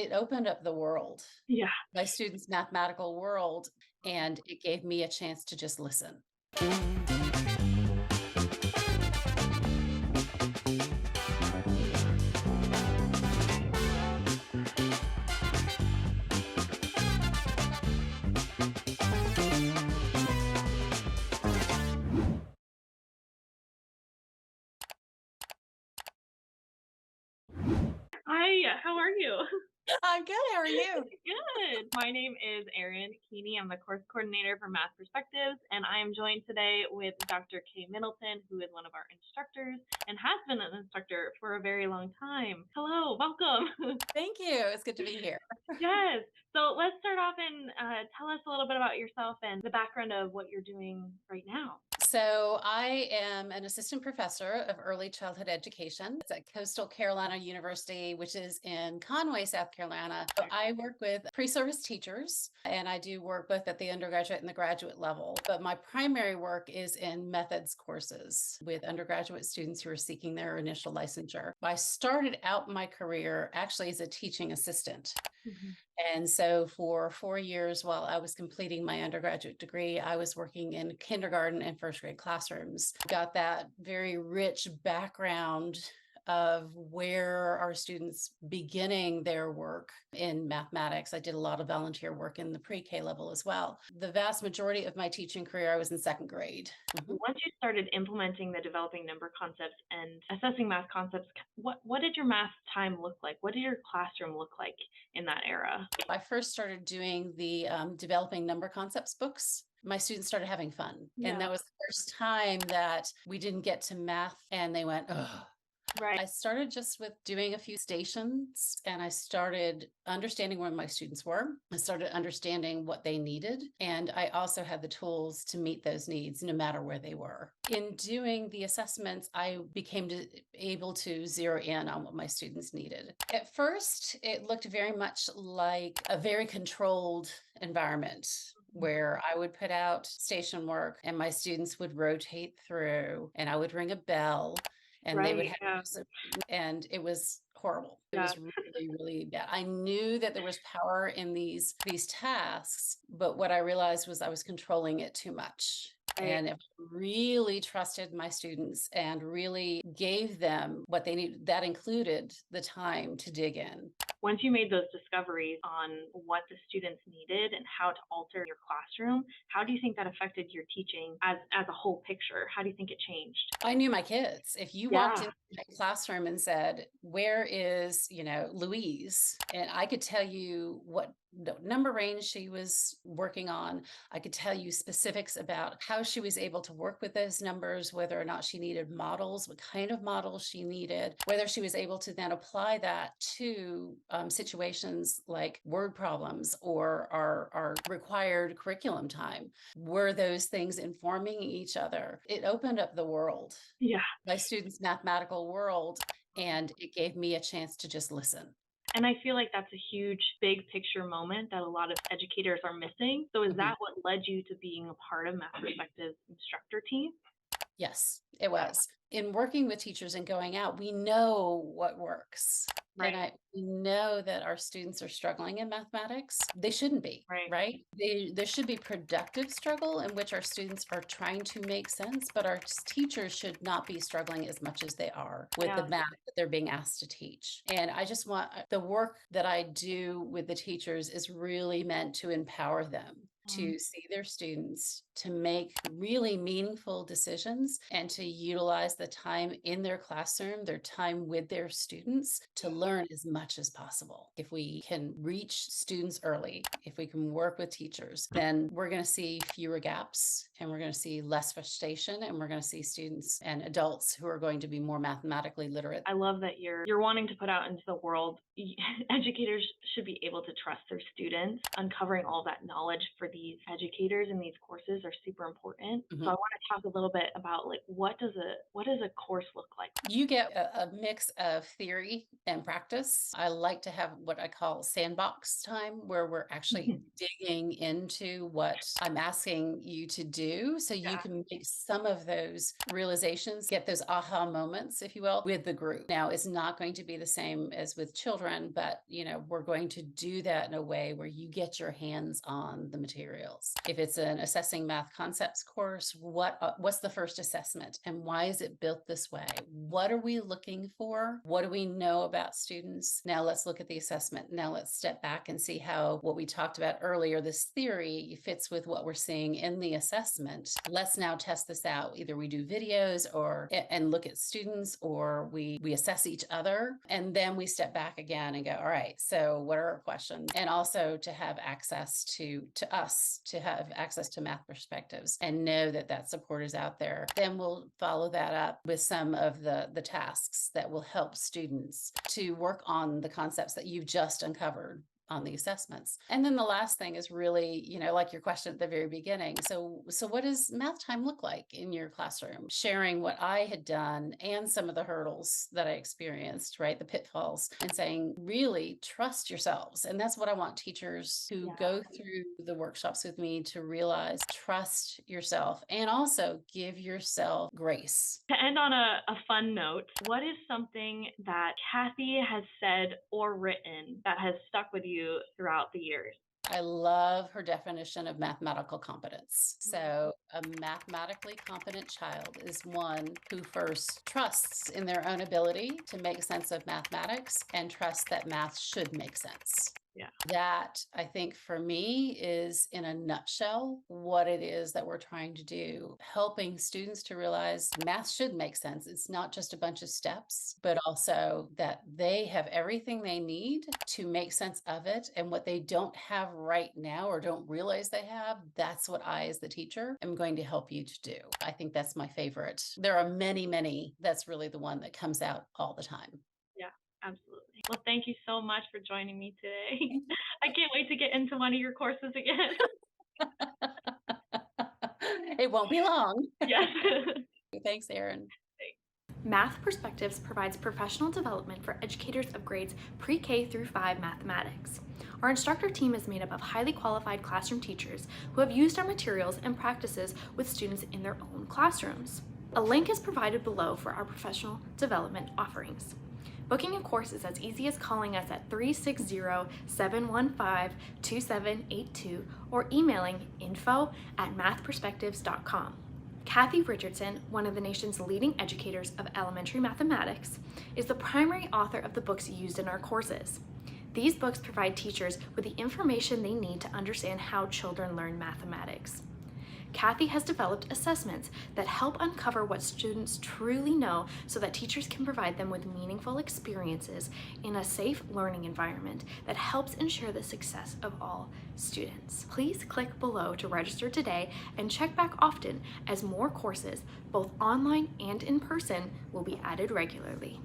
it opened up the world, Yeah. my students' mathematical world, and it gave me a chance to just listen. Hi, how are you? I'm good. How are you? Good. My name is Erin Keeney. I'm the course coordinator for Math Perspectives, and I am joined today with Dr. Kay Middleton, who is one of our instructors and has been an instructor for a very long time. Hello, welcome. Thank you. It's good to be here. Yes. So let's start off and tell us a little bit about yourself and the background of what you're doing right now. So, I am an assistant professor of early childhood education. It's at Coastal Carolina University, which is in Conway, South Carolina. So I work with pre-service teachers, and I do work both at the undergraduate and the graduate level. But my primary work is in methods courses with undergraduate students who are seeking their initial licensure. I started out my career actually as a teaching assistant. Mhm. And so for 4 years while I was completing my undergraduate degree, I was working in kindergarten and first grade classrooms. Got that very rich background of where our students beginning their work in mathematics. I did a lot of volunteer work in the pre-K level as well. The vast majority of my teaching career, I was in second grade. Mhm. Once you started implementing the developing number concepts and assessing math concepts, what did your math time look like? What did your classroom look like in that era? I first started doing the developing number concepts books. My students started having fun. And Yeah. that was the first time that we didn't get to math and they went, oh. Right. I started just with doing a few stations and I started understanding where my students were. I started understanding what they needed. And I also had the tools to meet those needs no matter where they were. In doing the assessments, I became able to zero in on what my students needed. At first, it looked very much like a very controlled environment where I would put out station work and my students would rotate through and I would ring a bell and they would Right. have Yeah. and it was horrible. It Yeah. was really, really bad. I knew that there was power in these tasks, but what I realized was I was controlling it too much. Right. And if I really trusted my students and really gave them what they needed, that included the time to dig in. Once you made those discoveries on what the students needed and how to alter your classroom, how do you think that affected your teaching as a whole picture? How do you think it changed? I knew my kids. If you walked Yeah. into my classroom and said, "Where is, Louise?" and I could tell you what number range she was working on. I could tell you specifics about how she was able to work with those numbers, whether or not she needed models, what kind of models she needed, whether she was able to then apply that to situations like word problems or our required curriculum time. Were those things informing each other? It opened up the world, Yeah. my students' mathematical world, and it gave me a chance to just listen. And I feel like that's a huge big picture moment that a lot of educators are missing. So is Mhm. that what led you to being a part of Math Perspective's instructor team? Yes, it Yeah. was. In working with teachers and going out, we know what works. Right. We know that our students are struggling in mathematics. They shouldn't be, Right. right? There should be productive struggle in which our students are trying to make sense, but our teachers should not be struggling as much as they are with the Yeah. math that they're being asked to teach. And I just want the work that I do with the teachers is really meant to empower them Mm. to see their students, to make really meaningful decisions, and to utilize the time in their classroom, their time with their students, to learn as much as possible. If we can reach students early, if we can work with teachers, then we're going to see fewer gaps and we're going to see less frustration and we're going to see students and adults who are going to be more mathematically literate. I love that you're wanting to put out into the world. Educators should be able to trust their students. Uncovering all that knowledge for these educators in these courses are super important. So I Mhm. want to talk a little bit about like what does a course look like? You get a mix of theory and practice. I like to have what I call sandbox time where we're actually digging into what I'm asking you to do so you Yeah. can make some of those realizations, get those aha moments, if you will, with the group. Now, it's not going to be the same as with children children, but we're going to do that in a way where you get your hands on the materials. If it's an assessing math concepts course, what's the first assessment and why is it built this way? What are we looking for? What do we know about students? Now let's look at the assessment. Now let's step back and see how what we talked about earlier, this theory, fits with what we're seeing in the assessment. Let's now test this out. Either we do videos and look at students, or we assess each other, and then we step back again and go, all right, so what are our questions? And also to have access to have access to math perspectives and know that support is out there. Then we'll follow that up with some of the tasks that will help students to work on the concepts that you've just uncovered on the assessments. And then the last thing is really, like your question at the very beginning. So what does math time look like in your classroom? Sharing what I had done and some of the hurdles that I experienced, right? The pitfalls, and saying, really trust yourselves. And that's what I want teachers who go through the workshops with me to realize: trust yourself and also give yourself grace. To end on a fun note, what is something that Kathy has said or written that has stuck with you throughout the years? I love her definition of mathematical competence. So a mathematically competent child is one who first trusts in their own ability to make sense of mathematics and trusts that math should make sense. Yeah. That, I think, for me, is in a nutshell what it is that we're trying to do, helping students to realize math should make sense. It's not just a bunch of steps, but also that they have everything they need to make sense of it. And what they don't have right now or don't realize they have, that's what I, as the teacher, am going to help you to do. I think that's my favorite. There are many, many. That's really the one that comes out all the time. Yeah, absolutely. Well, thank you so much for joining me today. I can't wait to get into one of your courses again. It won't be long. Yes. Thanks, Erin. Math Perspectives provides professional development for educators of grades pre-K through 5 mathematics. Our instructor team is made up of highly qualified classroom teachers who have used our materials and practices with students in their own classrooms. A link is provided below for our professional development offerings. Booking a course is as easy as calling us at 360-715-2782 or emailing info@mathperspectives.com. Kathy Richardson, one of the nation's leading educators of elementary mathematics, is the primary author of the books used in our courses. These books provide teachers with the information they need to understand how children learn mathematics. Kathy has developed assessments that help uncover what students truly know so that teachers can provide them with meaningful experiences in a safe learning environment that helps ensure the success of all students. Please click below to register today and check back often, as more courses, both online and in person, will be added regularly.